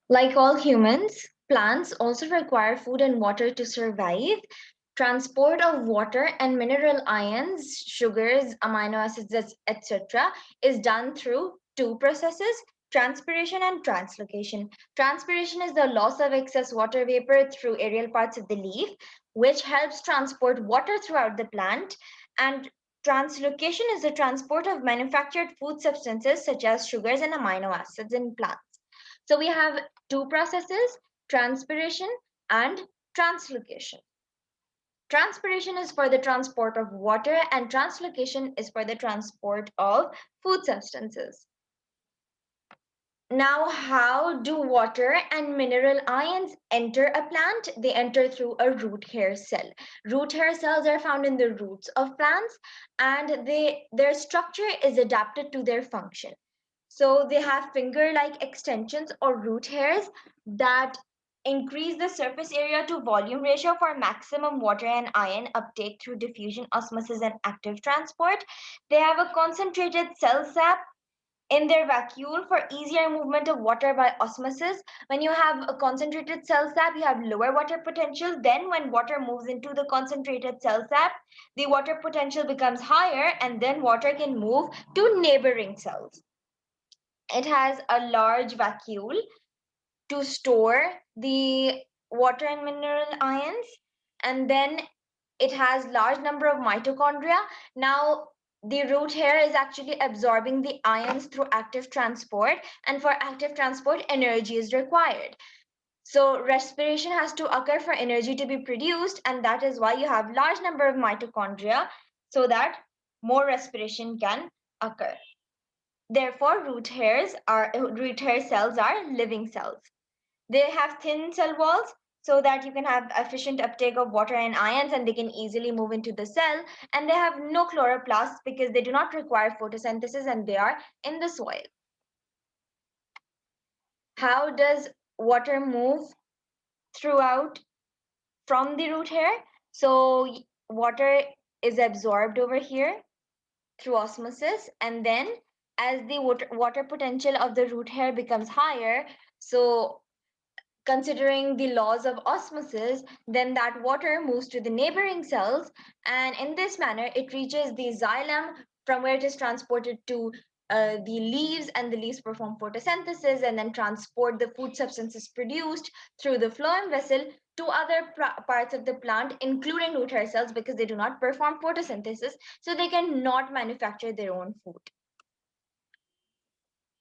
Like all humans, plants also require food and water to survive. Transport of water and mineral ions, sugars, amino acids, etc., is done through two processes: transpiration and translocation. Transpiration is the loss of excess water vapor through aerial parts of the leaf, which helps transport water throughout the plant. And translocation is the transport of manufactured food substances such as sugars and amino acids in plants. So we have two processes: transpiration and translocation. Transpiration is for the transport of water, and translocation is for the transport of food substances. Now, how do water and mineral ions enter a plant? They enter through a root hair cell. Root hair cells are found in the roots of plants, and their structure is adapted to their function. So they have finger-like extensions or root hairs that increase the surface area to volume ratio for maximum water and ion uptake through diffusion, osmosis, and active transport. They have a concentrated cell sap in their vacuole for easier movement of water by osmosis. When you have a concentrated cell sap, you have lower water potential. Then when water moves into the concentrated cell sap, the water potential becomes higher, and then water can move to neighboring cells. It has a large vacuole to store the water and mineral ions, and then it has large number of mitochondria. Now the root hair is actually absorbing the ions through active transport, and for active transport energy is required. So respiration has to occur for energy to be produced, and that is why you have large number of mitochondria, so that more respiration can occur. Therefore, root hair cells are living cells. They have thin cell walls so that you can have efficient uptake of water and ions, and they can easily move into the cell. And they have no chloroplasts because they do not require photosynthesis and they are in the soil. How does water move throughout from the root hair? So water is absorbed over here through osmosis, and then as the water potential of the root hair becomes higher, so considering the laws of osmosis, then that water moves to the neighboring cells, and in this manner it reaches the xylem, from where it is transported to the leaves, and the leaves perform photosynthesis and then transport the food substances produced through the phloem vessel to other parts of the plant, including root hair cells, because they do not perform photosynthesis, so they cannot manufacture their own food.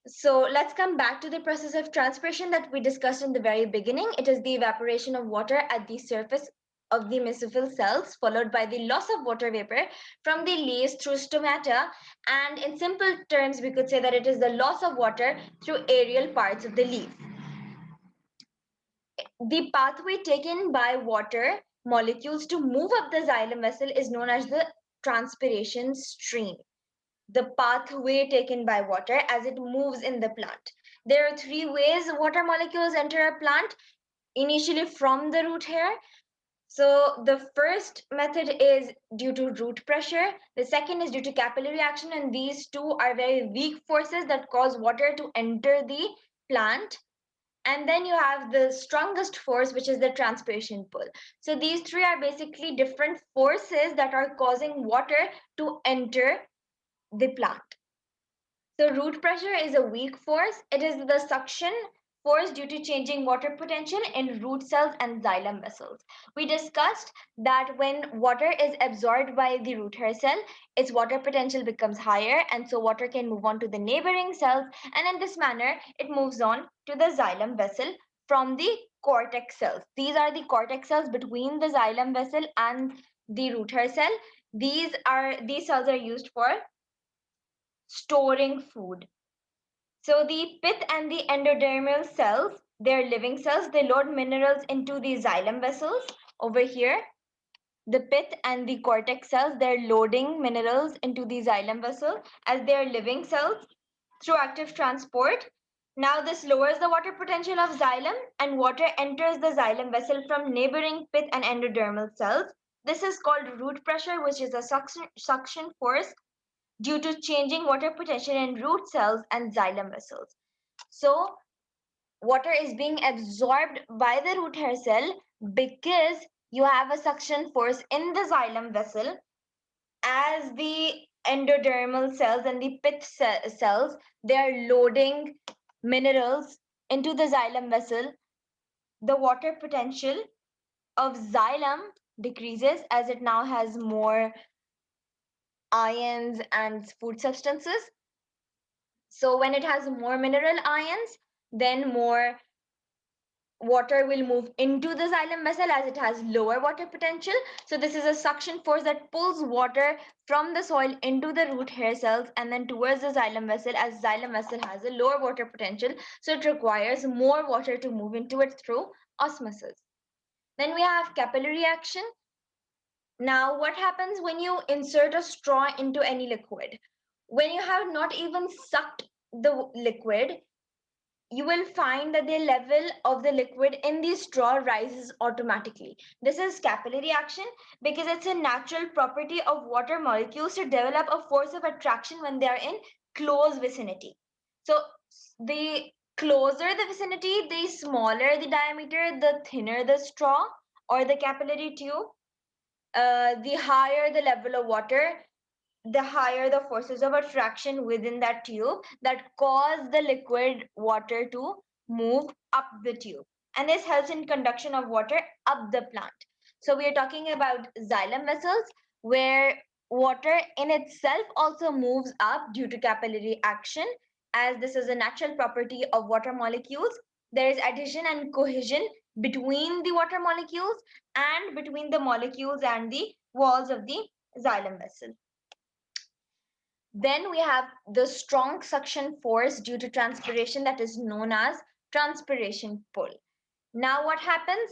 So let's come back to the process of transpiration that we discussed in the very beginning. It is the evaporation of water at the surface of the mesophyll cells, followed by the loss of water vapor from the leaves through stomata. And in simple terms, we could say that it is the loss of water through aerial parts of the leaf. The pathway taken by water molecules to move up the xylem vessel is known as the transpiration stream. The pathway taken by water as it moves in the plant. There are three ways water molecules enter a plant: initially from the root hair. So the first method is due to root pressure. The second is due to capillary action, and these two are very weak forces that cause water to enter the plant. And then you have the strongest force, which is the transpiration pull. So these three are basically different forces that are causing water to enter the plant. So root pressure is a weak force. It is the suction force due to changing water potential in root cells and xylem vessels. We discussed that when water is absorbed by the root hair cell, its water potential becomes higher, and so water can move on to the neighboring cells, and in this manner it moves on to the xylem vessel from the cortex cells. These are the cortex cells between the xylem vessel and the root hair cell. These cells are used for storing food. So the pith and the endodermal cells, they're living cells. They load minerals into the xylem vessels over here. The pith and the cortex cells, they're loading minerals into the xylem vessel as they're living cells through active transport. Now this lowers the water potential of xylem, and water enters the xylem vessel from neighboring pith and endodermal cells. This is called root pressure, which is a suction force due to changing water potential in root cells and xylem vessels. So water is being absorbed by the root hair cell because you have a suction force in the xylem vessel. As the endodermal cells and the pith cells, they are loading minerals into the xylem vessel. The water potential of xylem decreases as it now has more ions and food substances. So when it has more mineral ions, then more water will move into the xylem vessel as it has lower water potential. So this is a suction force that pulls water from the soil into the root hair cells and then towards the xylem vessel, as xylem vessel has a lower water potential, so it requires more water to move into it through osmosis. Then we have capillary action. Now, what happens when you insert a straw into any liquid? When you have not even sucked the liquid, you will find that the level of the liquid in the straw rises automatically. This is capillary action because it's a natural property of water molecules to develop a force of attraction when they are in close vicinity. So the closer the vicinity, the smaller the diameter, the thinner the straw or the capillary tube, the higher the level of water, the higher the forces of attraction within that tube that cause the liquid water to move up the tube. And this helps in conduction of water up the plant. So we are talking about xylem vessels where water in itself also moves up due to capillary action. As this is a natural property of water molecules, there is adhesion and cohesion between the water molecules and between the molecules and the walls of the xylem vessel. Then we have the strong suction force due to transpiration that is known as transpiration pull. Now what happens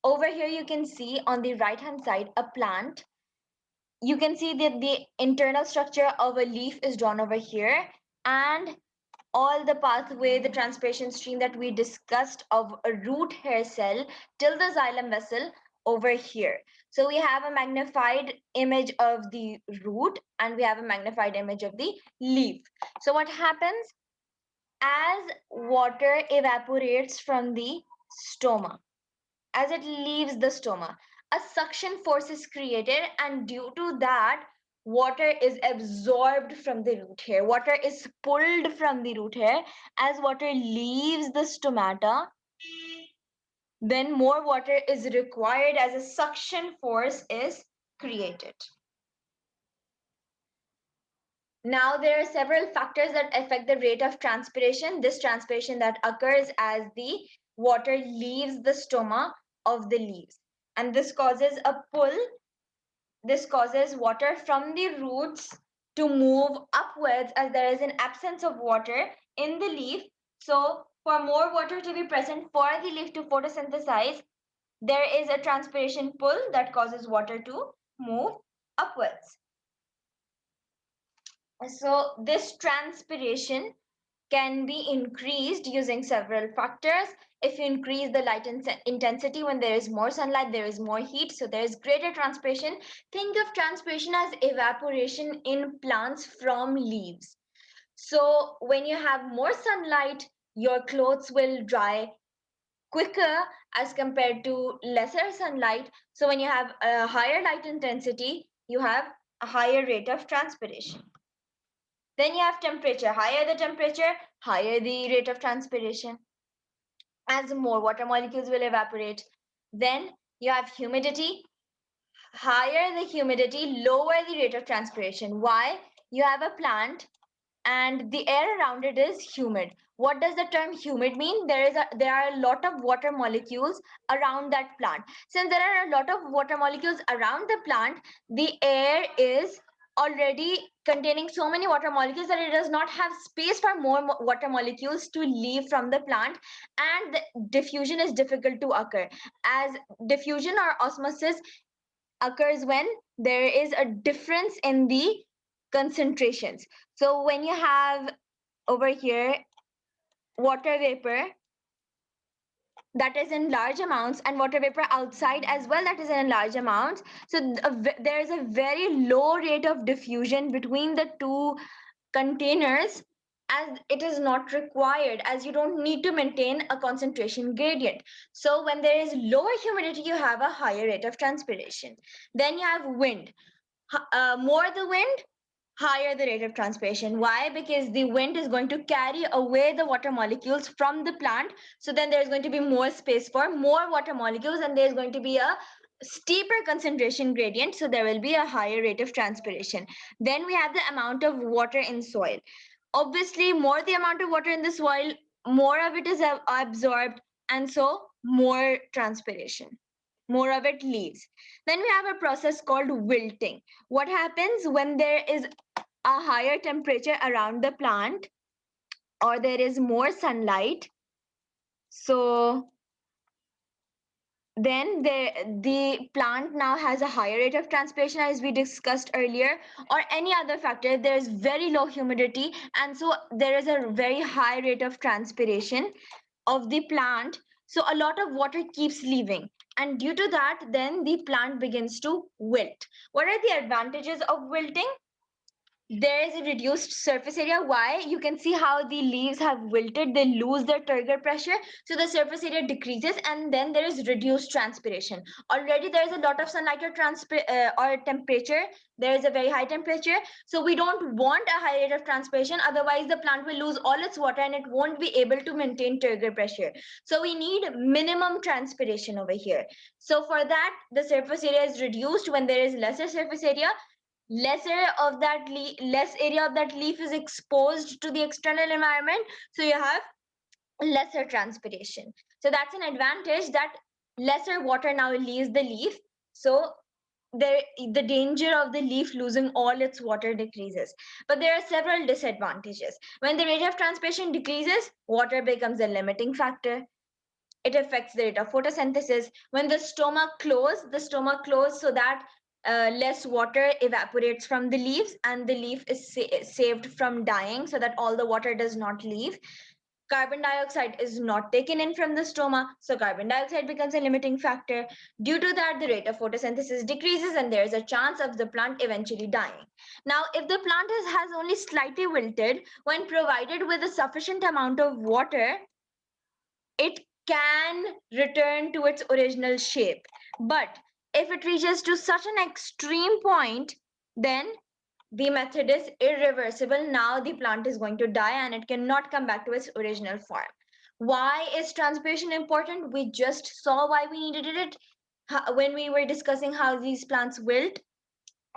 over here, you can see on the right hand side a plant. You can see that the internal structure of a leaf is drawn over here, and all the pathway, the transpiration stream that we discussed of a root hair cell till the xylem vessel over here. So we have a magnified image of the root and we have a magnified image of the leaf. So what happens as water evaporates from the stoma, as it leaves the stoma, a suction force is created, and due to that, water is absorbed from the root hair. Water is pulled from the root hair. As water leaves the stomata, then more water is required as a suction force is created. Now, there are several factors that affect the rate of transpiration. This transpiration that occurs as the water leaves the stoma of the leaves. And this causes a pull. This causes water from the roots to move upwards as there is an absence of water in the leaf. So, for more water to be present for the leaf to photosynthesize, there is a transpiration pull that causes water to move upwards. So this transpiration can be increased using several factors. If you increase the light intensity, when there is more sunlight, there is more heat, so there is greater transpiration. Think of transpiration as evaporation in plants from leaves. So when you have more sunlight, your clothes will dry quicker as compared to lesser sunlight. So when you have a higher light intensity, you have a higher rate of transpiration. Then you have temperature. Higher the temperature, higher the rate of transpiration, as more water molecules will evaporate. Then you have humidity. Higher the humidity, lower the rate of transpiration. Why? You have a plant and the air around it is humid. What does the term humid mean? There are a lot of water molecules around that plant. Since there are a lot of water molecules around the plant, the air is already containing so many water molecules that it does not have space for more water molecules to leave from the plant, and the diffusion is difficult to occur, as diffusion or osmosis occurs when there is a difference in the concentrations. So when you have over here water vapor that is in large amounts and water vapor outside as well that is in large amounts, so there is a very low rate of diffusion between the two containers, as it is not required, as you don't need to maintain a concentration gradient. So when there is lower humidity, you have a higher rate of transpiration. Then you have wind. More the wind, higher the rate of transpiration. Why? Because the wind is going to carry away the water molecules from the plant. So then there's going to be more space for more water molecules, and there's going to be a steeper concentration gradient. So there will be a higher rate of transpiration. Then we have the amount of water in soil. Obviously, more the amount of water in the soil, more of it is absorbed, and so more transpiration, more of it leaves. Then we have a process called wilting. What happens when there is a higher temperature around the plant, or there is more sunlight? So then the plant now has a higher rate of transpiration, as we discussed earlier, or any other factor. There's very low humidity, and so there is a very high rate of transpiration of the plant. So a lot of water keeps leaving, and due to that, then the plant begins to wilt. What are the advantages of wilting? There is a reduced surface area. Why? You can see how the leaves have wilted, they lose their turgor pressure, so the surface area decreases, and then there is reduced transpiration. Already there is a lot of sunlight or temperature, there is a very high temperature, so we don't want a high rate of transpiration, otherwise the plant will lose all its water and it won't be able to maintain turgor pressure. So we need minimum transpiration over here. So for that, the surface area is reduced. When there is lesser surface area, less area of that leaf is exposed to the external environment, so you have lesser transpiration. So that's an advantage, that lesser water now leaves the leaf. So there, the danger of the leaf losing all its water decreases. But there are several disadvantages. When the rate of transpiration decreases, water becomes a limiting factor. It affects the rate of photosynthesis. When the stomach closes so that less water evaporates from the leaves, and the leaf is saved from dying so that all the water does not leave. Carbon dioxide is not taken in from the stoma, so carbon dioxide becomes a limiting factor. Due to that, the rate of photosynthesis decreases, and there is a chance of the plant eventually dying. Now, if the plant has only slightly wilted, when provided with a sufficient amount of water, it can return to its original shape. But if it reaches to such an extreme point, then the method is irreversible. Now the plant is going to die and it cannot come back to its original form. Why is transpiration important? We just saw why we needed it when we were discussing how these plants wilt.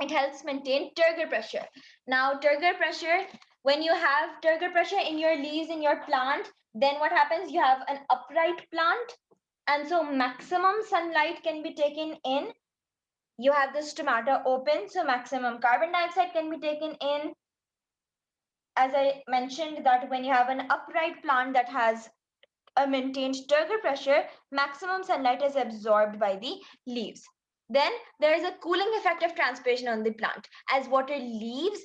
It helps maintain turgor pressure. Now, turgor pressure, when you have turgor pressure in your leaves in your plant, then what happens? You have an upright plant, and so maximum sunlight can be taken in. You have the stomata open, so maximum carbon dioxide can be taken in. As I mentioned, that when you have an upright plant that has a maintained turgor pressure, maximum sunlight is absorbed by the leaves. Then there is a cooling effect of transpiration on the plant. As water leaves,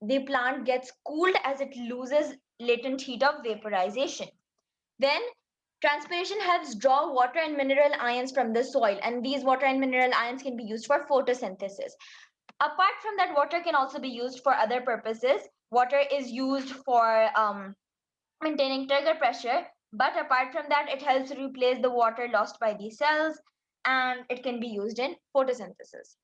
the plant gets cooled as it loses latent heat of vaporization. Then transpiration helps draw water and mineral ions from the soil, and these water and mineral ions can be used for photosynthesis. Apart from that, water can also be used for other purposes. Water is used for maintaining turgor pressure, but apart from that, it helps replace the water lost by the cells, and it can be used in photosynthesis.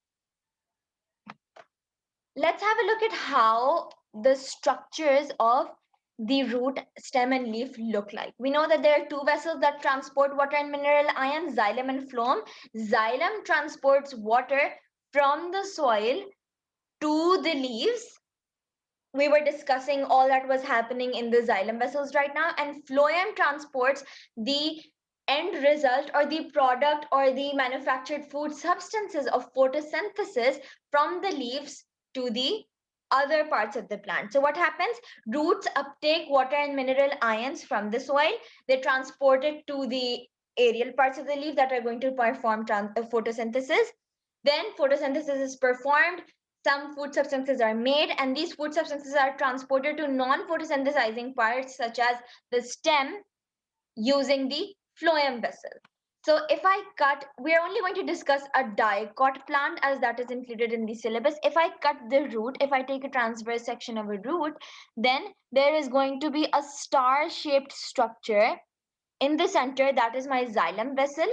Let's have a look at how the structures of the root, stem, and leaf look like. We know that there are two vessels that transport water and mineral ions, xylem and phloem. Xylem transports water from the soil to the leaves. We were discussing all that was happening in the xylem vessels right now, and phloem transports the end result, or the product, or the manufactured food substances of photosynthesis from the leaves to the other parts of the plant. So what happens? Roots uptake water and mineral ions from the soil. They transport it to the aerial parts of the leaf that are going to perform photosynthesis. Then photosynthesis is performed, some food substances are made, and these food substances are transported to non-photosynthesizing parts such as the stem using the phloem vessel. So if I cut, we're only going to discuss a dicot plant as that is included in the syllabus. If I cut the root, if I take a transverse section of a root, then there is going to be a star-shaped structure in the center, that is my xylem vessel,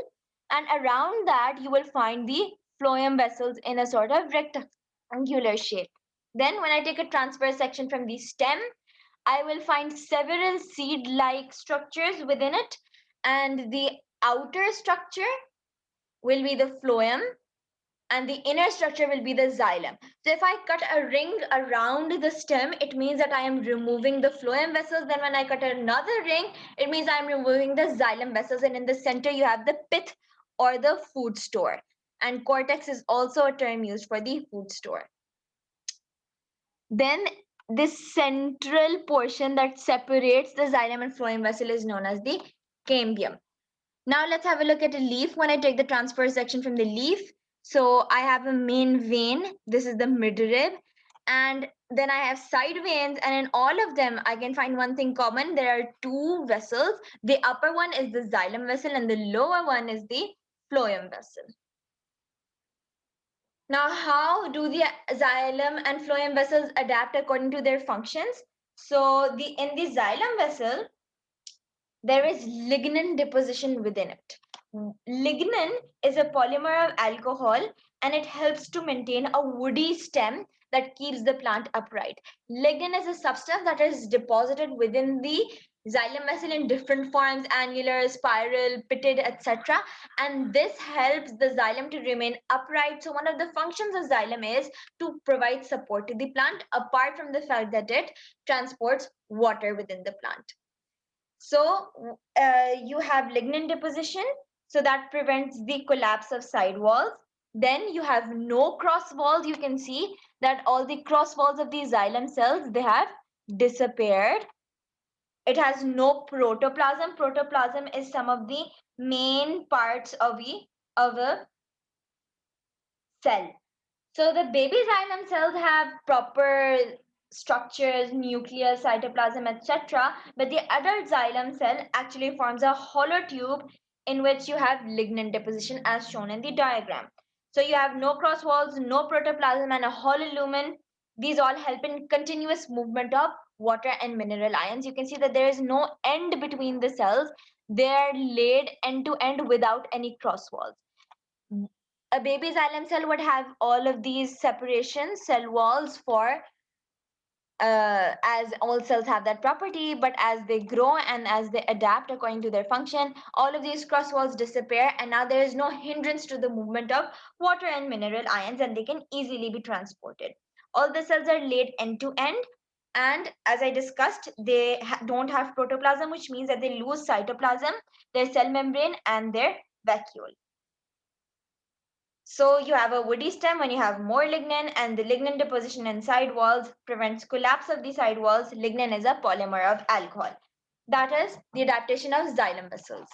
and around that you will find the phloem vessels in a sort of rectangular shape. Then when I take a transverse section from the stem, I will find several seed-like structures within it, and the outer structure will be the phloem and the inner structure will be the xylem. So if I cut a ring around the stem, it means that I am removing the phloem vessels. Then when I cut another ring, it means I'm removing the xylem vessels. And in the center, you have the pith or the food store. And cortex is also a term used for the food store. Then this central portion that separates the xylem and phloem vessel is known as the cambium. Now let's have a look at a leaf. When I take the transverse section from the leaf, so I have a main vein. This is the midrib. And then I have side veins, and in all of them, I can find one thing common. There are two vessels. The upper one is the xylem vessel, and the lower one is the phloem vessel. Now, how do the xylem and phloem vessels adapt according to their functions? So, in the xylem vessel, there is lignin deposition within it. Lignin is a polymer of alcohol and it helps to maintain a woody stem that keeps the plant upright. Lignin is a substance that is deposited within the xylem vessel in different forms, annular, spiral, pitted, etc. And this helps the xylem to remain upright. So one of the functions of xylem is to provide support to the plant apart from the fact that it transports water within the plant. So you have lignin deposition, so that prevents the collapse of side walls. Then you have no cross walls. You can see that all the cross walls of the xylem cells, they have disappeared. It has no protoplasm. Protoplasm is some of the main parts of a cell. So the baby xylem cells have proper structures, nucleus, cytoplasm, etc. But the adult xylem cell actually forms a hollow tube in which you have lignin deposition as shown in the diagram. So you have no cross walls, no protoplasm, and a hollow lumen. These all help in continuous movement of water and mineral ions. You can see that there is no end between the cells. They are laid end to end without any cross walls. A baby xylem cell would have all of these separation cell walls for as all cells have that property, but as they grow and as they adapt according to their function, all of these cross walls disappear, and now there is no hindrance to the movement of water and mineral ions, and they can easily be transported. All the cells are laid end to end, and as I discussed, they don't have protoplasm, which means that they lose cytoplasm, their cell membrane, and their vacuole. So you have a woody stem when you have more lignin, and the lignin deposition in side walls prevents collapse of the side walls. Lignin is a polymer of alcohol. That is the adaptation of xylem vessels.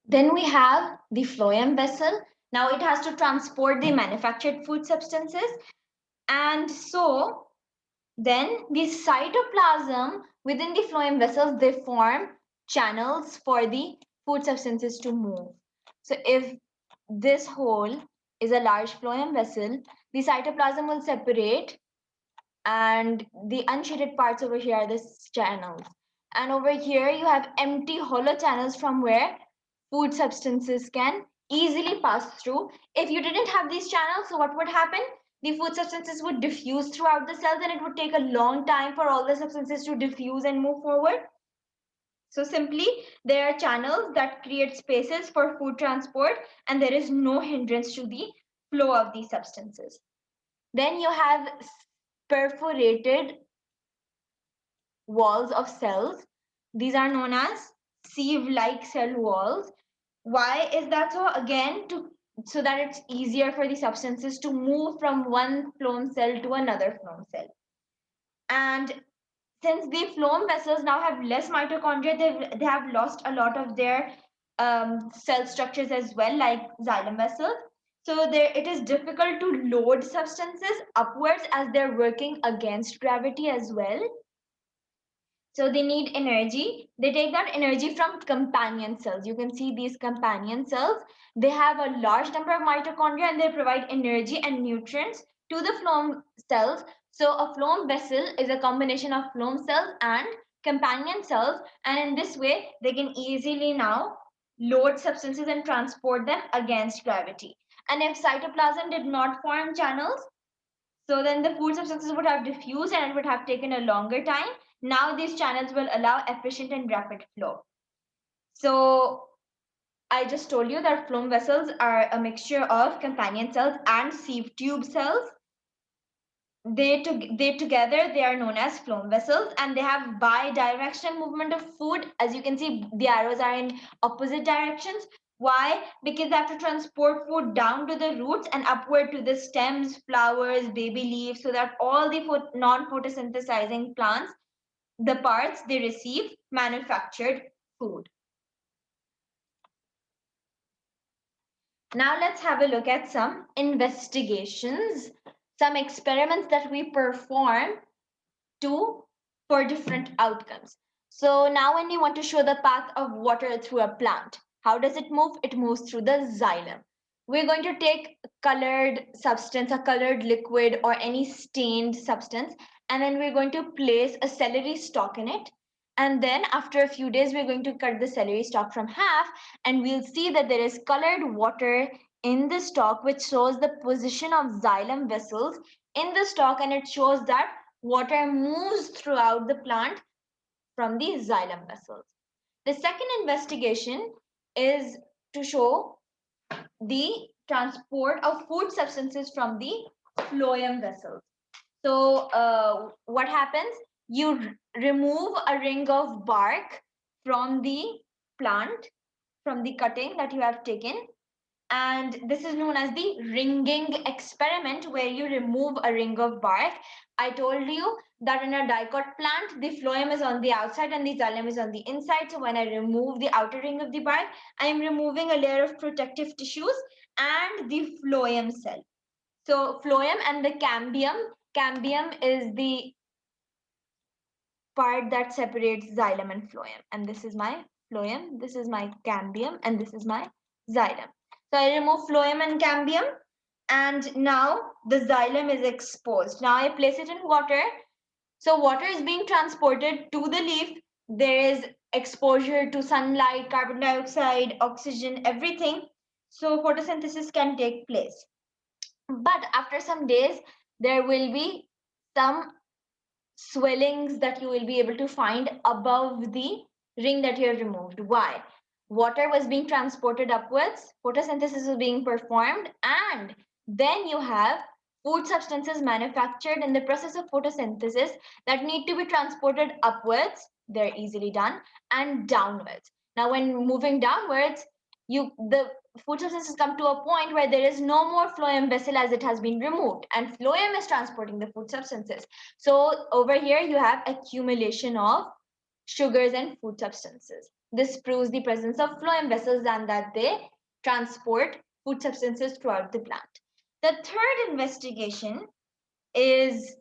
Then we have the phloem vessel. Now it has to transport the manufactured food substances. And so then the cytoplasm within the phloem vessels, they form channels for the food substances to move. So if this hole is a large phloem vessel, the cytoplasm will separate, and the unshaded parts over here are the channels. And over here you have empty hollow channels from where food substances can easily pass through. If you didn't have these channels, so what would happen? The food substances would diffuse throughout the cells, and it would take a long time for all the substances to diffuse and move forward. So simply, there are channels that create spaces for food transport, and there is no hindrance to the flow of these substances. Then you have perforated walls of cells. These are known as sieve-like cell walls. Why is that so? Again, so that it's easier for the substances to move from one phloem cell to another phloem cell. And since the phloem vessels now have less mitochondria, they have lost a lot of their cell structures as well, like xylem vessels. So there, it is difficult to load substances upwards as they're working against gravity as well. So they need energy. They take that energy from companion cells. You can see these companion cells. They have a large number of mitochondria and they provide energy and nutrients to the phloem cells. So a phloem vessel is a combination of phloem cells and companion cells. And in this way, they can easily now load substances and transport them against gravity. And if cytoplasm did not form channels, so then the food substances would have diffused and it would have taken a longer time. Now these channels will allow efficient and rapid flow. So I just told you that phloem vessels are a mixture of companion cells and sieve tube cells. They together they are known as phloem vessels, and they have bidirectional movement of food. As you can see, the arrows are in opposite directions. Why? Because they have to transport food down to the roots and upward to the stems, flowers, baby leaves, so that all the non-photosynthesizing plants, the parts they receive manufactured food. Now let's have a look at some investigations, some experiments that we perform to for different outcomes. So now when you want to show the path of water through a plant, how does it move? It moves through the xylem. We're going to take colored substance, a colored liquid or any stained substance, and then we're going to place a celery stalk in it. And then after a few days, we're going to cut the celery stalk from half, and we'll see that there is colored water in the stalk, which shows the position of xylem vessels in the stalk, and it shows that water moves throughout the plant from the xylem vessels. The second investigation is to show the transport of food substances from the phloem vessels. So what happens? You remove a ring of bark from the plant, from the cutting that you have taken, and this is known as the ringing experiment, where you remove a ring of bark. I told you that in a dicot plant, the phloem is on the outside and the xylem is on the inside. So when I remove the outer ring of the bark, I am removing a layer of protective tissues and the phloem cell. So phloem and the cambium is the part that separates xylem and phloem. And this is my phloem, this is my cambium, and this is my xylem. So I remove phloem and cambium, and now the xylem is exposed. Now I place it in water. So water is being transported to the leaf. There is exposure to sunlight, carbon dioxide, oxygen, everything. So photosynthesis can take place. But after some days, there will be some swellings that you will be able to find above the ring that you have removed. Why? Water was being transported upwards, photosynthesis was being performed, and then you have food substances manufactured in the process of photosynthesis that need to be transported upwards. They're easily done, and downwards. Now when moving downwards, the food substances come to a point where there is no more phloem vessel as it has been removed, and phloem is transporting the food substances. So over here you have accumulation of sugars and food substances. This proves the presence of phloem vessels and that they transport food substances throughout the plant. The third investigation is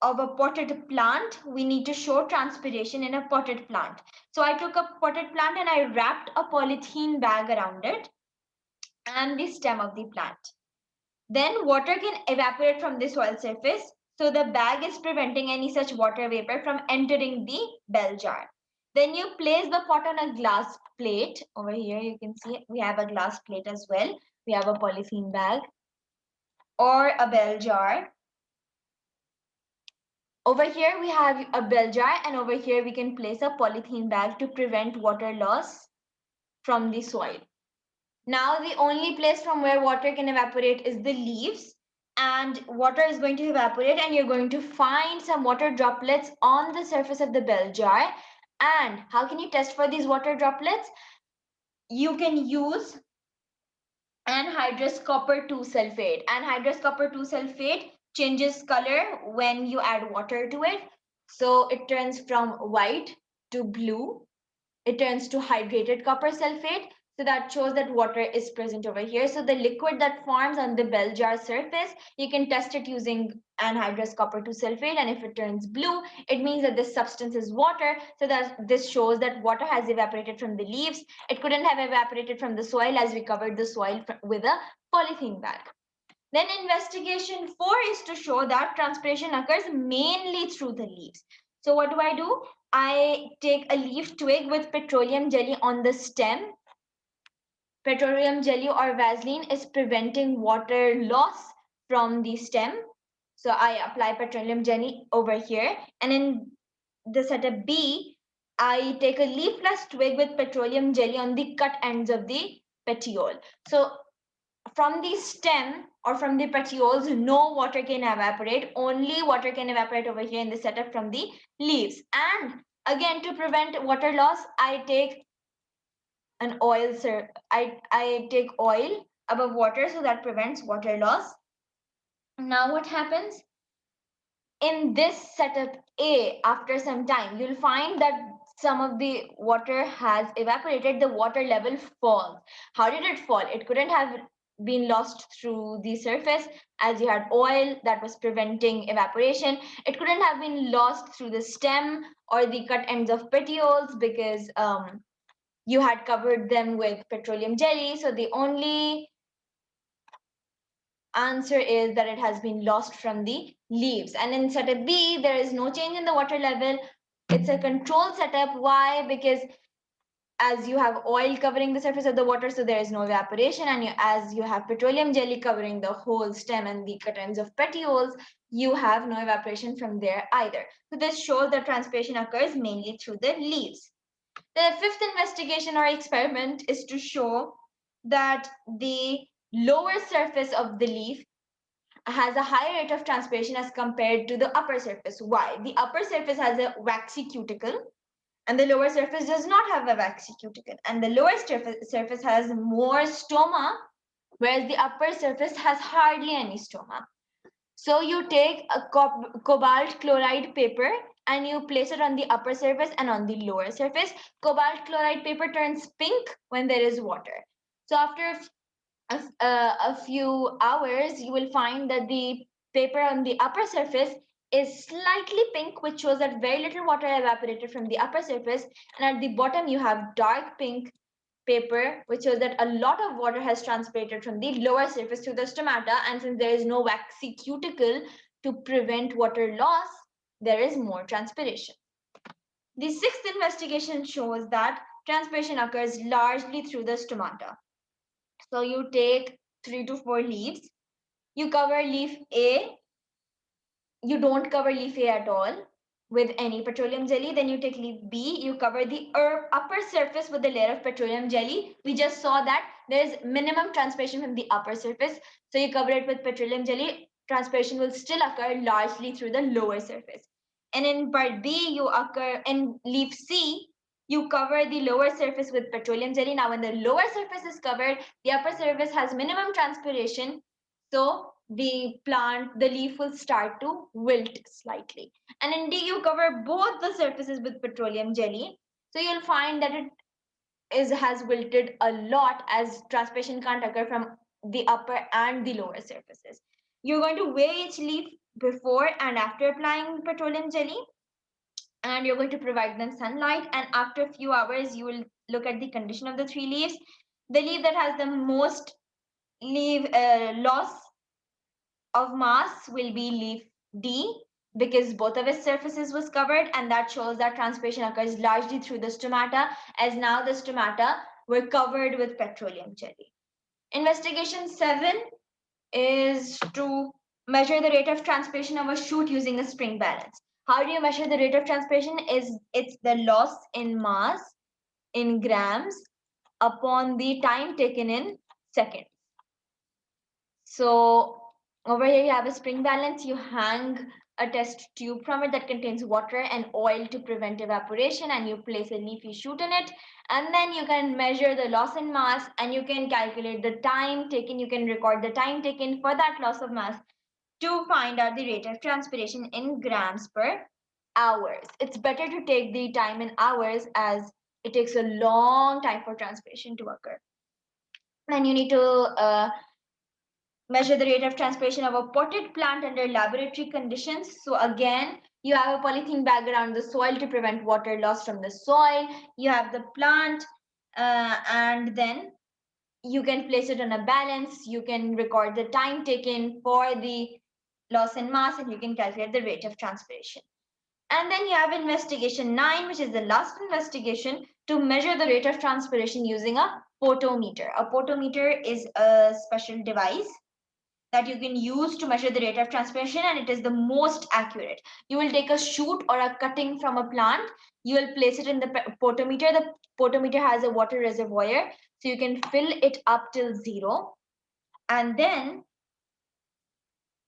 of a potted plant. We need to show transpiration in a potted plant. So I took a potted plant and I wrapped a polythene bag around it and the stem of the plant. Then water can evaporate from the soil surface. So the bag is preventing any such water vapor from entering the bell jar. Then you place the pot on a glass plate. Over here you can see we have a glass plate as well. We have a polythene bag or a bell jar. Over here we have a bell jar, and over here we can place a polythene bag to prevent water loss from the soil. Now the only place from where water can evaporate is the leaves, and water is going to evaporate and you're going to find some water droplets on the surface of the bell jar. And how can you test for these water droplets? You can use anhydrous copper 2 sulfate. Anhydrous copper 2 sulfate changes color when you add water to it. So it turns from white to blue. It turns to hydrated copper sulfate. So that shows that water is present over here. So the liquid that forms on the bell jar surface, you can test it using anhydrous copper 2 sulfate, and if it turns blue, it means that this substance is water. So that this shows that water has evaporated from the leaves. It couldn't have evaporated from the soil, as we covered the soil with a polythene bag. Then investigation 4 is to show that transpiration occurs mainly through the leaves. So what do? I take a leaf twig with petroleum jelly on the stem. Petroleum jelly or Vaseline is preventing water loss from the stem. So I apply petroleum jelly over here. And in the setup B, I take a leafless twig with petroleum jelly on the cut ends of the petiole. So from the stem or from the petioles, no water can evaporate. Only water can evaporate over here in the setup from the leaves. And again, to prevent water loss, I take an oil, I take oil above water, so that prevents water loss. Now what happens? In this setup A, after some time, you'll find that some of the water has evaporated, the water level falls. How did it fall? It couldn't have been lost through the surface, as you had oil that was preventing evaporation. It couldn't have been lost through the stem or the cut ends of petioles, because you had covered them with petroleum jelly. So the only answer is that it has been lost from the leaves. And in setup B, there is no change in the water level. It's a controlled setup. Why? Because as you have oil covering the surface of the water, so there is no evaporation. And as you have petroleum jelly covering the whole stem and the cut ends of petioles, you have no evaporation from there either. So this shows that transpiration occurs mainly through the leaves. The fifth investigation or experiment is to show that the lower surface of the leaf has a higher rate of transpiration as compared to the upper surface. Why? The upper surface has a waxy cuticle and the lower surface does not have a waxy cuticle. And the lower surface has more stoma, whereas the upper surface has hardly any stoma. So you take a cobalt chloride paper and you place it on the upper surface and on the lower surface. Cobalt chloride paper turns pink when there is water. So after a few hours, you will find that the paper on the upper surface is slightly pink, which shows that very little water evaporated from the upper surface. And at the bottom, you have dark pink paper, which shows that a lot of water has transpirated from the lower surface to the stomata. And since there is no waxy cuticle to prevent water loss, there is more transpiration. The sixth investigation shows that transpiration occurs largely through the stomata. So you take 3 to 4 leaves, you cover leaf A, you don't cover leaf A at all with any petroleum jelly. Then you take leaf B, you cover the upper surface with a layer of petroleum jelly. We just saw that there is minimum transpiration from the upper surface. So you cover it with petroleum jelly, transpiration will still occur largely through the lower surface. And in part B, you occur in leaf C, you cover the lower surface with petroleum jelly. Now, when the lower surface is covered, the upper surface has minimum transpiration. So the leaf will start to wilt slightly. And indeed, you cover both the surfaces with petroleum jelly. So you'll find that it has wilted a lot, as transpiration can't occur from the upper and the lower surfaces. You're going to weigh each leaf before and after applying petroleum jelly, and you're going to provide them sunlight. And after a few hours, you will look at the condition of the 3 leaves. The leaf that has the most leaf loss of mass will be leaf D, because both of its surfaces was covered, and that shows that transpiration occurs largely through the stomata, as now the stomata were covered with petroleum jelly. Investigation 7 is to measure the rate of transpiration of a shoot using a spring balance. How do you measure the rate of transpiration? It's the loss in mass in grams upon the time taken in seconds. So over here you have a spring balance. You hang a test tube from it that contains water and oil to prevent evaporation, and you place a leafy shoot in it. And then you can measure the loss in mass, and you can calculate the time taken. You can record the time taken for that loss of mass to find out the rate of transpiration in grams per hours. It's better to take the time in hours, as it takes a long time for transpiration to occur. Then you need to measure the rate of transpiration of a potted plant under laboratory conditions. So again, you have a polythene bag around the soil to prevent water loss from the soil. You have the plant, and then you can place it on a balance. You can record the time taken for the loss in mass, and you can calculate the rate of transpiration. And then you have investigation 9, which is the last investigation, to measure the rate of transpiration using a potometer. A potometer is a special device that you can use to measure the rate of transpiration, and it is the most accurate. You will take a shoot or a cutting from a plant, you will place it in the potometer. The potometer has a water reservoir, so you can fill it up till zero. And then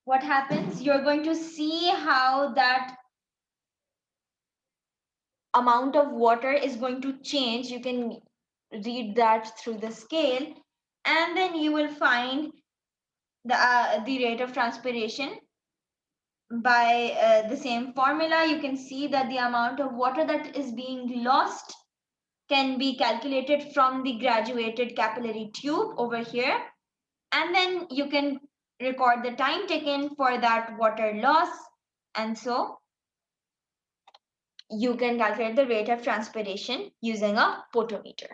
what happens, you're going to see how that amount of water is going to change. You can read that through the scale, and then you will find the rate of transpiration by the same formula. You can see that the amount of water that is being lost can be calculated from the graduated capillary tube over here, and then you can record the time taken for that water loss, and so you can calculate the rate of transpiration using a potometer.